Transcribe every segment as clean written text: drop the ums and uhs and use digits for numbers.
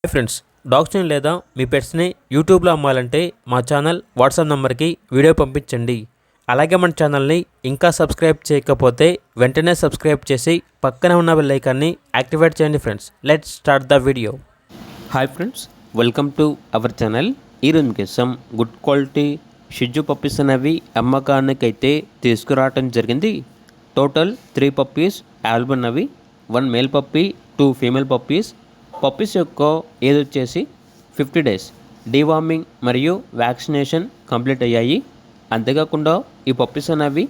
Hi friends, డాగ్స్ని లేదా మీ పెట్స్ని యూట్యూబ్లో అమ్మాలంటే మా ఛానల్ వాట్సాప్ నెంబర్కి వీడియో పంపించండి. అలాగే మన ఛానల్ని ఇంకా సబ్స్క్రైబ్ చేయకపోతే వెంటనే సబ్స్క్రైబ్ చేసి పక్కనే ఉన్న బెల్ ఐకాన్ని యాక్టివేట్ చేయండి. Friends, let's start the video. Hi friends, welcome to our channel. ఈరోజు మీకోసం గుడ్ క్వాలిటీ షిజ్జు పప్పీస్ అనేవి అమ్మకానికైతే తీసుకురావటం జరిగింది. టోటల్ 3 పప్పీస్ అవైలబుల్ ఉన్నవి. 1 male puppy, 2 female puppies. Puppies యొక్క ఏజ్ వచ్చేసి 50 డేస్. డీవార్మింగ్ మరియు వ్యాక్సినేషన్ కంప్లీట్ అయ్యాయి. అంతేకాకుండా ఈ పప్పీస్ అనేవి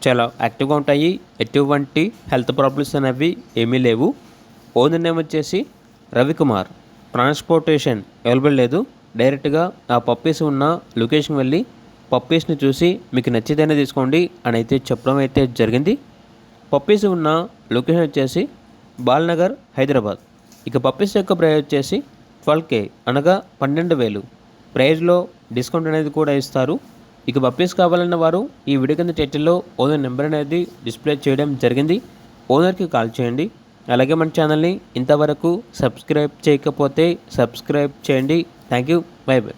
చాలా యాక్టివ్గా ఉంటాయి. ఎటువంటి హెల్త్ ప్రాబ్లమ్స్ అనేవి ఏమీ లేవు. ఓనర్ నేమ్ వచ్చేసి రవికుమార్. ట్రాన్స్పోర్టేషన్ అవైలబుల్ లేదు. డైరెక్ట్గా ఆ పప్పీస్ ఉన్న లొకేషన్ వెళ్ళి పప్పీస్ని చూసి మీకు నచ్చితేనే తీసుకోండి అని అయితే చెప్పడం అయితే జరిగింది. పప్పీస్ ఉన్న లొకేషన్ వచ్చేసి బాల్నగర్, హైదరాబాద్. ఇక పప్పీస్ యొక్క ప్రైస్ వచ్చేసి 12K అనగా 12,000. ప్రైస్లో డిస్కౌంట్ అనేది కూడా ఇస్తారు. ఇక పప్పీస్ కావాలన్న వారు ఈ వీడియో కింద టైటిల్లో ఓనర్ నెంబర్ అనేది డిస్ప్లే చేయడం జరిగింది. ఓనర్కి కాల్ చేయండి. అలాగే మన ఛానల్ని ఇంతవరకు సబ్స్క్రైబ్ చేయకపోతే సబ్స్క్రైబ్ చేయండి. Thank you. By by.